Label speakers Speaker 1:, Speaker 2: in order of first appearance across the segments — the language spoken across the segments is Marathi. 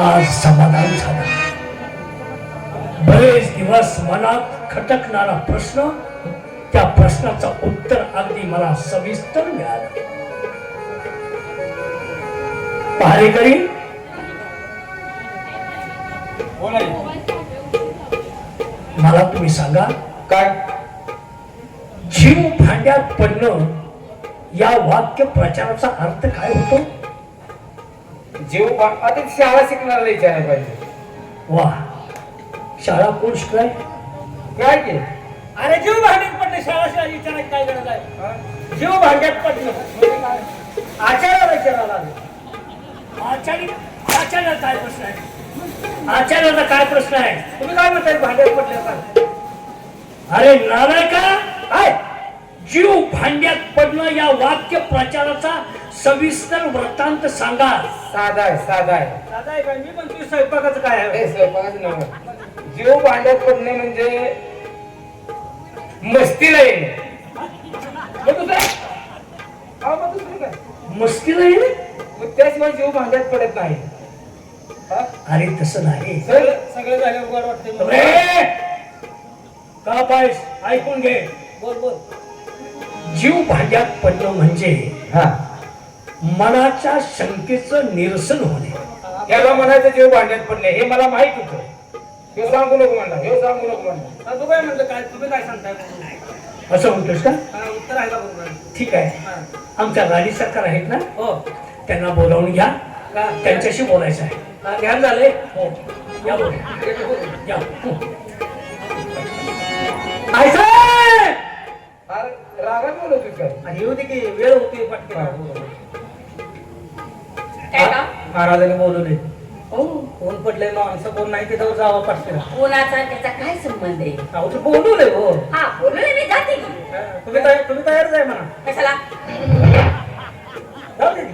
Speaker 1: आज समाधान झालं. बरेच दिवस मनात खटकणारा प्रश्न, त्या प्रश्नाचं उत्तर अगदी मला सविस्तर मिळालं. पहारेकरी, मला तुम्ही सांगा,
Speaker 2: काय
Speaker 1: जीव भांड्यात पडणं या वाक्य प्रचाराचा अर्थ काय होतो?
Speaker 2: जीव आता शाळा शिकणाऱ्याला विचारायला पाहिजे.
Speaker 1: वा, शाळा कोण शिकलाय?
Speaker 2: काय की
Speaker 3: अरे जीव भांड्यात पडले, शाळा विचारायची काय गरज आहे? जीव भांड्यात पडलं आचार्याला विचारायला लागले.
Speaker 1: आचार्याला काय प्रश्न आहे? आचार्याला काय प्रश्न आहे?
Speaker 3: तुम्ही काय म्हणताय भांड्यात पडले काय?
Speaker 1: अरे नालायका, काय जीव भांड्यात पडणं या वाक्य प्रचाराचा सविस्तर वृत्तांत सांगा.
Speaker 2: साधा आहे, साधा आहे.
Speaker 3: दादा आहे काय? मी पण तुझ्या स्वयंपाकाचं काय आहे?
Speaker 2: हे स्वयंपाकाचं नव्हे. जीव भांड्यात पडणे म्हणजे मस्तीला येणे. मग दुसरं? हा, मग दुसरं काय?
Speaker 1: मस्तीला येणे?
Speaker 2: मग त्याशिवाय जीव भांड्यात पडत नाही. हा?
Speaker 1: अरे तसं नाही.
Speaker 3: सगळं झालं उघड वाटते.
Speaker 1: अरे, का पायस ऐकून घे.
Speaker 3: बोल बोल.
Speaker 1: जीव भांड्यात पडणं म्हणजे
Speaker 2: हा,
Speaker 1: मनाच्या शंकेचं निरसन होणे.
Speaker 2: याला म्हणायचं जीव भांड्यात पडणे. हे मला माहित होतं. हे सांगू नको म्हणला, हे सांगू नको म्हणला.
Speaker 3: तू काय म्हणलं? काय तुम्ही काय सांगताय?
Speaker 1: असं म्हणतोस का?
Speaker 3: उत्तर आहे का बरोबर?
Speaker 1: ठीक आहे. आमच्या राणी सरकार आहेत ना,
Speaker 3: हो
Speaker 1: त्यांना बोलावून घ्या.
Speaker 3: का?
Speaker 1: त्यांच्याशी बोलायचं आहे.
Speaker 3: ध्यान झालंय.
Speaker 1: हो, या बोल. या.
Speaker 2: अरे रागात बोलत होती काय?
Speaker 3: आणि येऊ दे की वेळ होती पटकन.
Speaker 4: काय का?
Speaker 3: महाराजांनी बोलवले. हो, कोण पडले माणसं कोण नाही तिथं जावं पटकन.
Speaker 4: कोणाचा त्याचा काय संबंध आहे?
Speaker 3: अहो ते बोलवले. हो
Speaker 4: हा बोलले मी जाते की.
Speaker 3: तुम्ही तयारच आहे म्हणा.
Speaker 4: कशाला?
Speaker 3: जाऊ दे की.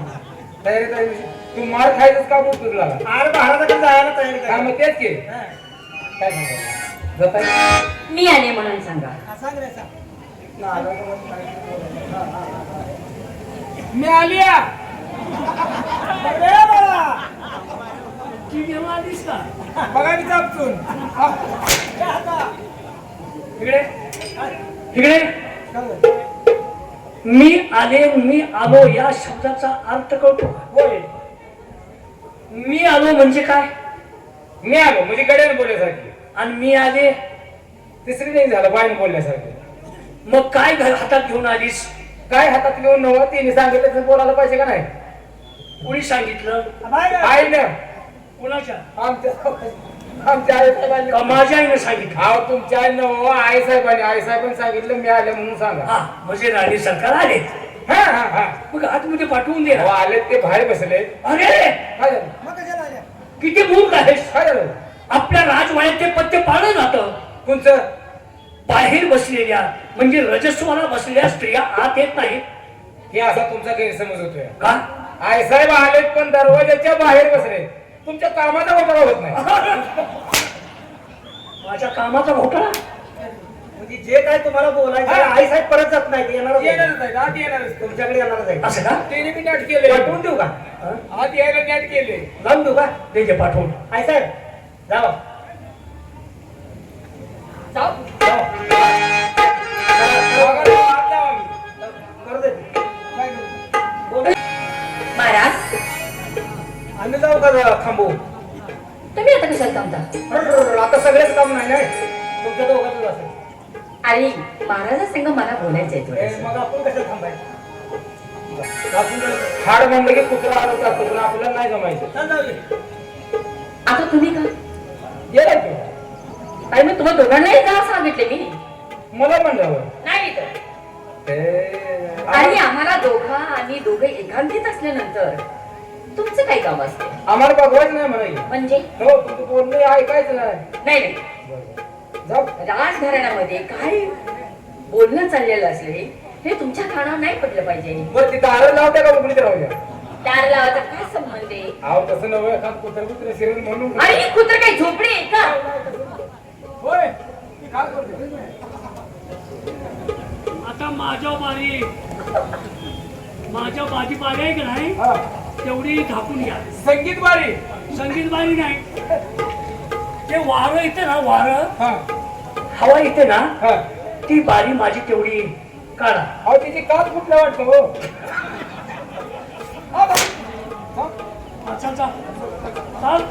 Speaker 2: तयारी तयारी. तू मार खायचंच का बोल तुला?
Speaker 3: अरे महाराजाकडे जायला तयारी
Speaker 2: काय
Speaker 3: करा.
Speaker 2: मग तेच की
Speaker 3: हा.
Speaker 2: काय सांगायचं? जाता
Speaker 4: मी आले म्हणून सांगा.
Speaker 3: सांग रे सांग.
Speaker 2: मी आलिया.
Speaker 3: अरे बाळा.
Speaker 1: ती जेव्हा आलीस का?
Speaker 2: बघा की चापसून.
Speaker 3: काय आता?
Speaker 1: इकडे इकडे. मी आले, मी आलो या शब्दाचा अर्थ कळतो का?
Speaker 2: होय.
Speaker 1: मी आलो म्हणजे काय?
Speaker 2: मी आलो म्हणजे गड्याने बोलल्यासारखी.
Speaker 1: आणि मी आले
Speaker 2: तिसरी नाही झालं बाईने बोलल्यासारखी.
Speaker 1: मग काय हातात घेऊन आलीस?
Speaker 2: काय हातात घेऊन नव्हतं तिने सांगितलं तसं बोलायला पाहिजे का नाही?
Speaker 1: कुणी सांगितलं?
Speaker 3: बाहेर आहे.
Speaker 2: आई ना
Speaker 1: कुणाच्या?
Speaker 2: आमच्या आई साहेबांनी.
Speaker 1: का माझ्या आईने सांगितलं?
Speaker 2: अहो तुमच्या आई नव आई साहेबांनी सांगितलं मी आले म्हणून सांगा.
Speaker 1: हा, म्हणजे राणी सरकार आले.
Speaker 2: हा हा हा.
Speaker 1: मग आतमध्ये पाठवून दे
Speaker 2: अहो
Speaker 1: ना.
Speaker 2: आले ते बाहेर बसले.
Speaker 1: अरे,
Speaker 2: काय झालं?
Speaker 3: मग कशाला आल्या?
Speaker 1: किती मूर्ख आहेस.
Speaker 2: काय झालं?
Speaker 1: आपल्या राजवाड्यात ते पत्ते पाळलं जातं.
Speaker 2: तुमचं
Speaker 1: बाहेर बसलेल्या म्हणजे रजस्वाला बसलेल्या स्त्रिया आत येत नाहीत
Speaker 2: हे असा तुमचा गैरसमज होतोय.
Speaker 1: का?
Speaker 2: आई साहेब आलेत पण दरवाजाच्या बाहेर बसले. तुमच्या कामाचा घोटाळा होत नाही.
Speaker 1: माझ्या कामाचा घोटाळा?
Speaker 3: म्हणजे जे काय तुम्हाला बोलायचं आहे, आई साहेब परत जात नाही. येणारच
Speaker 2: येणारच आहे, आत येणारच.
Speaker 3: तुमच्याकडे येणारच आहे.
Speaker 1: असं का?
Speaker 2: त्याने मी नाट केले.
Speaker 3: पाठवून देऊ का?
Speaker 2: आत यायला नाट केले.
Speaker 3: लावून देऊ का?
Speaker 1: दे जे पाठवून.
Speaker 3: आई साहेब जावा.
Speaker 4: जाऊ.
Speaker 3: करू दे.
Speaker 4: महाराज
Speaker 3: आम्ही जाऊ का थांबू?
Speaker 4: तुम्ही आता कशाला थांबता?
Speaker 3: आता सगळेच काम नाही ना तुमच्या दोघांच असेल.
Speaker 4: अरे महाराजा संग मला बोलायचंय थोडं.
Speaker 3: मग आपण कसं थांबायचं?
Speaker 2: हाड म्हणलं की कुत्रा आलं जातो पण आपल्याला नाही जमायचं.
Speaker 3: चल जाऊ दे.
Speaker 4: आता तुम्ही का?
Speaker 2: गेला की
Speaker 4: अरे मी तुम्हाला दोघांनाही जा सांगितले मी.
Speaker 2: मला म्हणलं
Speaker 4: नाही तर आणि आम्हाला आणि दोघे एकांकित असल्यानंतर तुमचं काय काम असते?
Speaker 2: आम्हाला बघवायचं नाही म्हणायचं.
Speaker 4: म्हणजे
Speaker 2: हो तुझं बोलणं ऐकायचं नाही.
Speaker 4: नाही नाही,
Speaker 2: जाऊ.
Speaker 4: राजघराण्यामध्ये काय बोलणं चाललेलं असले हे तुमच्या कानावर नाही पडलं पाहिजे.
Speaker 2: बरं ती दारं लावत्या का उघडीत राहूया?
Speaker 4: दार लावायचा काय संबंध आहे?
Speaker 2: अहो तसं नव्हे एखाद कुत्र शिरून म्हणून.
Speaker 4: आणि कुत्र काही झोपडी आहे का?
Speaker 2: होय काय करतो?
Speaker 1: आता माझ्या बारी माझ्या बाजी बारी आहे की नाही?
Speaker 2: हा
Speaker 1: तेवढी झाकून घ्या.
Speaker 2: संगीत बारी.
Speaker 1: संगीत बारी नाही, ते वारं येते ना, वारं
Speaker 2: हा
Speaker 1: हवा येते ना,
Speaker 2: हा.
Speaker 1: ती बारी माझी तेवढी काढा.
Speaker 2: अहो तिची काच फुटलं वाटतं हो. हा, हा.
Speaker 1: चल चल चल